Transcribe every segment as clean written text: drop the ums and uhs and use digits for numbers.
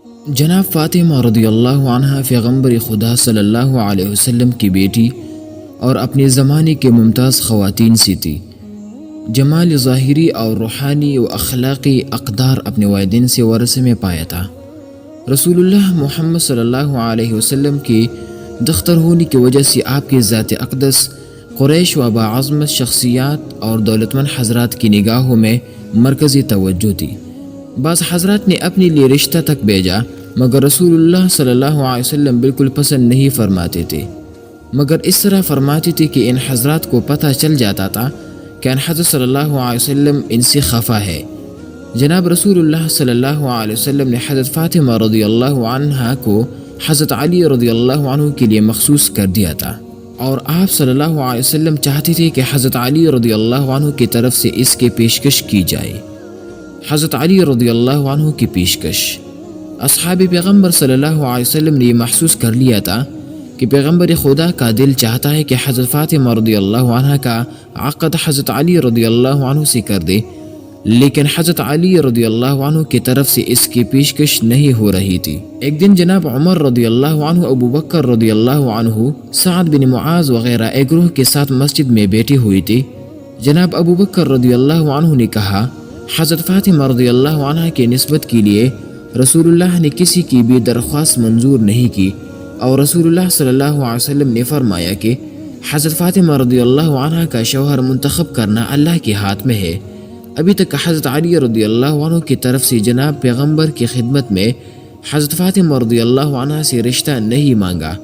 جناب فاطمہ رضی اللہ عنہ پیغمبر خدا صلی اللہ علیہ وسلم کی بیٹی اور اپنے زمانے کے ممتاز خواتین سے تھی۔ جمال ظاہری اور روحانی و اخلاقی اقدار اپنے والدین سے ورثے میں پایا تھا۔ رسول اللہ محمد صلی اللہ علیہ وسلم کے دختر ہونے کی وجہ سے آپ کی ذات اقدس قریش و باعظمت شخصیات اور دولتمند حضرات کی نگاہوں میں مرکزی توجہ تھی۔ بعض حضرات نے اپنے لیے رشتہ تک بھیجا، مگر رسول اللہ صلی اللہ علیہ وسلم بالکل پسند نہیں فرماتے تھے، مگر اس طرح فرماتے تھے کہ ان حضرات کو پتہ چل جاتا تھا کہ ان حضرت صلی اللہ علیہ وسلم ان سے خفا ہے۔ جناب رسول اللہ صلی اللہ علیہ وسلم نے حضرت فاطمہ رضی اللہ عنہ کو حضرت علی رضی اللہ عنہ کے لیے مخصوص کر دیا تھا، اور آپ صلی اللہ علیہ وسلم چاہتے تھے کہ حضرت علی رضی اللہ عنہ کی طرف سے اس کی پیشکش کی جائے۔ حضرت علی رضی اللہ عنہ کی پیشکش۔ اصحاب پیغمبر صلی اللہ علیہ وسلم نے یہ محسوس کر لیا تھا کہ پیغمبر خدا کا دل چاہتا ہے کہ حضرت فاطمہ رضی اللہ عنہ کا عقد حضرت علی رضی اللہ عنہ سے کر دے، لیکن حضرت علی رضی اللہ عنہ کی طرف سے اس کی پیشکش نہیں ہو رہی تھی۔ ایک دن جناب عمر رضی اللہ عنہ، ابو بکر رضی اللہ عنہ، سعد بن معاذ وغیرہ ایک گروہ کے ساتھ مسجد میں بیٹھے ہوئے تھے۔ جناب ابو بکر رضی اللہ عنہ نے کہا، حضرت فاطمہ رضی اللہ عنہ کے نسبت کے لیے رسول اللہ نے کسی کی بھی درخواست منظور نہیں کی، اور رسول اللہ صلی اللہ علیہ وسلم نے فرمایا کہ حضرت فاطمہ رضی اللہ عنہ کا شوہر منتخب کرنا اللہ کے ہاتھ میں ہے۔ ابھی تک حضرت علی رضی اللہ عنہ کی طرف سے جناب پیغمبر کی خدمت میں حضرت فاطمہ رضی اللہ عنہ سے رشتہ نہیں مانگا۔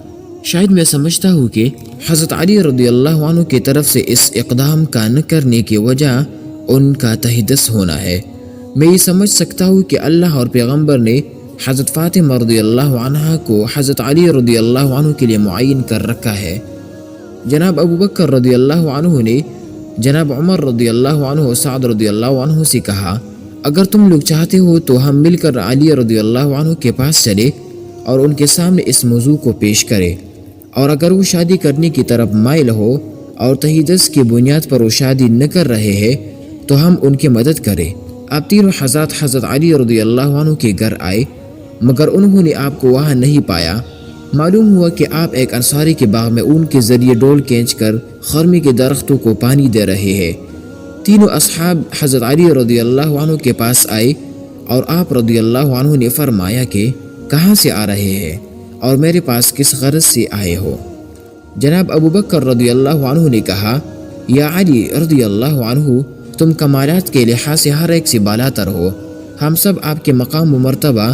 شاید میں سمجھتا ہوں کہ حضرت علی رضی اللہ عنہ کی طرف سے اس اقدام کا نہ کرنے کی وجہ ان کا تحدث ہونا ہے۔ میں یہ سمجھ سکتا ہوں کہ اللہ اور پیغمبر نے حضرت فاطمہ رضی اللہ عنہ کو حضرت علی رضی اللہ عنہ کے لیے معین کر رکھا ہے۔ جناب ابو بکر رضی اللہ عنہ نے جناب عمر رضی اللہ عنہ و سعد رضی اللہ عنہ سے کہا، اگر تم لوگ چاہتے ہو تو ہم مل کر علی رضی اللہ عنہ کے پاس چلے اور ان کے سامنے اس موضوع کو پیش کرے، اور اگر وہ شادی کرنے کی طرف مائل ہو اور تحدث کی بنیاد پر وہ شادی نہ کر رہے ہیں تو ہم ان کی مدد کریں۔ آپ تینوں حضرات حضرت علی رضی اللہ عنہ کے گھر آئے، مگر انہوں نے آپ کو وہاں نہیں پایا۔ معلوم ہوا کہ آپ ایک انصاری کے باغ میں اون کے ذریعے ڈول کھینچ کر خرمی کے درختوں کو پانی دے رہے ہیں۔ تینوں اصحاب حضرت علی رضی اللہ عنہ کے پاس آئے، اور آپ رضی اللہ عنہ نے فرمایا کہ کہاں سے آ رہے ہیں اور میرے پاس کس غرض سے آئے ہو؟ جناب ابو بکر رضی اللہ عنہ نے کہا، یا علی رضی اللہ عنہ، تم کمالات کے لحاظ سے ہر ایک سے بالاتر ہو۔ ہم سب آپ کے مقام و مرتبہ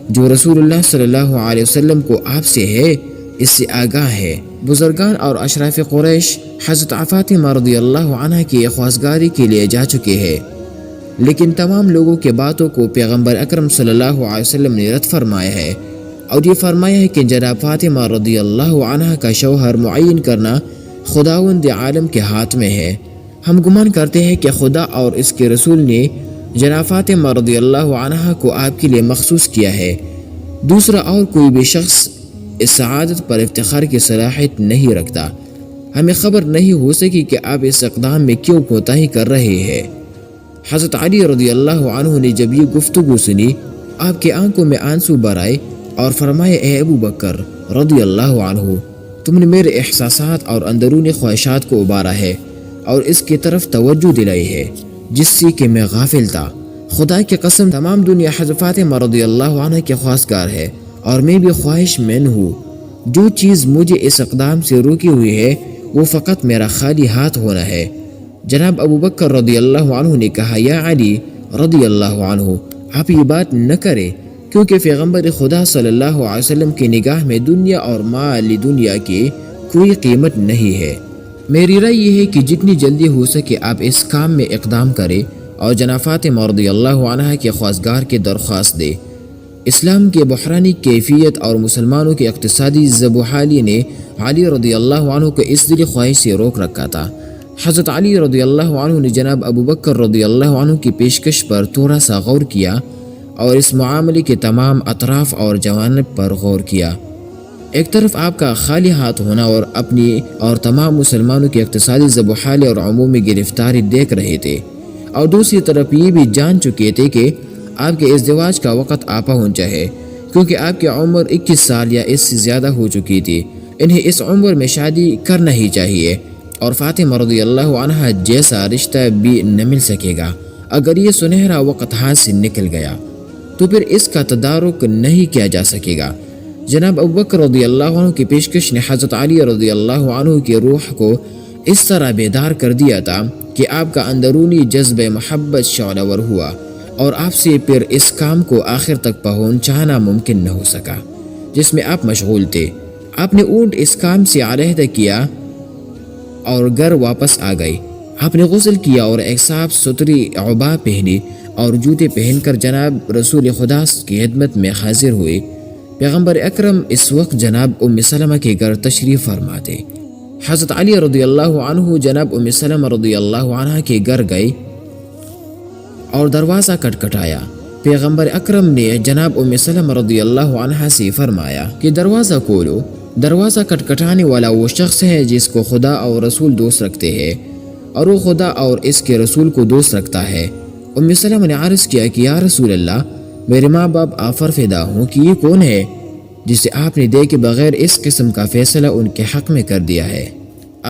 جو رسول اللہ صلی اللہ علیہ وسلم کو آپ سے ہے اس سے آگاہ ہے۔ بزرگان اور اشراف قریش حضرت فاطمہ رضی اللہ عنہ کی خواستگاری کے لیے جا چکے ہیں، لیکن تمام لوگوں کے باتوں کو پیغمبر اکرم صلی اللہ علیہ وسلم نے رد فرمایا ہے، اور یہ فرمایا ہے کہ جناب فاطمہ رضی اللہ عنہ کا شوہر معین کرنا خداوند عالم کے ہاتھ میں ہے۔ ہم گمان کرتے ہیں کہ خدا اور اس کے رسول نے جناب فاطمہ رضی اللہ عنہ کو آپ کے لیے مخصوص کیا ہے۔ دوسرا اور کوئی بھی شخص اس سعادت پر افتخار کی صلاحیت نہیں رکھتا۔ ہمیں خبر نہیں ہو سکی کہ آپ اس اقدام میں کیوں کوتاہی کر رہے ہیں۔ حضرت علی رضی اللہ عنہ نے جب یہ گفتگو سنی، آپ کے آنکھوں میں آنسو بھر آئے اور فرمایا، اے ابو بکر رضی اللہ عنہ، تم نے میرے احساسات اور اندرونی خواہشات کو ابھارا ہے اور اس کی طرف توجہ دلائی ہے جس سے کہ میں غافل تھا۔ خدا کی قسم تمام دنیا حضرت فاطمہ رضی اللہ عنہ کے خواستگار ہے، اور میں بھی خواہش مند ہوں۔ جو چیز مجھے اس اقدام سے روکی ہوئی ہے وہ فقط میرا خالی ہاتھ ہونا ہے۔ جناب ابو بکر رضی اللہ عنہ نے کہا، یا علی رضی اللہ عنہ، آپ یہ بات نہ کریں، کیونکہ پیغمبر خدا صلی اللہ علیہ وسلم کی نگاہ میں دنیا اور مال دنیا کی کوئی قیمت نہیں ہے۔ میری رائے یہ ہے کہ جتنی جلدی ہو سکے آپ اس کام میں اقدام کریں اور جناب فاطمہ رضی اللہ عنہ کے خواستگار کی درخواست دے۔ اسلام کے بحرانی کیفیت اور مسلمانوں کی اقتصادی زبحالی نے علی رضی اللہ عنہ کو اس دلی خواہش سے روک رکھا تھا۔ حضرت علی رضی اللہ عنہ نے جناب ابو بکر رضی اللہ عنہ کی پیشکش پر تھوڑا سا غور کیا اور اس معاملے کے تمام اطراف اور جوانب پر غور کیا۔ ایک طرف آپ کا خالی ہاتھ ہونا اور اپنی اور تمام مسلمانوں کی اقتصادی زبحالی اور عمومی گرفتاری دیکھ رہے تھے، اور دوسری طرف یہ بھی جان چکے تھے کہ آپ کے ازدواج کا وقت آ پہنچا ہے، کیونکہ آپ کی عمر 21 سال یا اس سے زیادہ ہو چکی تھی۔ انہیں اس عمر میں شادی کرنا ہی چاہیے، اور فاطمہ رضی اللہ عنہ جیسا رشتہ بھی نہ مل سکے گا۔ اگر یہ سنہرا وقت ہاتھ سے نکل گیا تو پھر اس کا تدارک نہیں کیا جا سکے گا۔ جناب ابوبکر رضی اللہ عنہ کی پیشکش نے حضرت علی رضی اللہ عنہ کی روح کو اس طرح بیدار کر دیا تھا کہ آپ کا اندرونی جذبہ محبت شعلہ ور ہوا، اور آپ سے پھر اس کام کو آخر تک پہنچانا ممکن نہ ہو سکا جس میں آپ مشغول تھے۔ آپ نے اونٹ اس کام سے علیحدہ کیا اور گھر واپس آ گئے۔ آپ نے غسل کیا اور ایک صاف ستھری عبا پہنی اور جوتے پہن کر جناب رسول خدا کی خدمت میں حاضر ہوئے۔ پیغمبر اکرم اس وقت جناب ام سلمہ کے گھر تشریف فرما تھے۔ حضرت علی رضی اللہ عنہ جناب ام سلمہ رضی اللہ عنہ کے گھر گئے اور دروازہ کھٹکھٹایا۔ پیغمبر اکرم نے جناب ام سلمہ رضی اللہ عنہ سے فرمایا کہ دروازہ کھولو۔ دروازہ کھٹکھٹانے والا وہ شخص ہے جس کو خدا اور رسول دوست رکھتے ہیں، اور وہ خدا اور اس کے رسول کو دوست رکھتا ہے۔ ام سلمہ نے عرض کیا کہ یا رسول اللہ، میرے ماں باپ آپ پر فدا ہوں کہ یہ کون ہے جسے آپ نے دیکھے بغیر اس قسم کا فیصلہ ان کے حق میں کر دیا ہے؟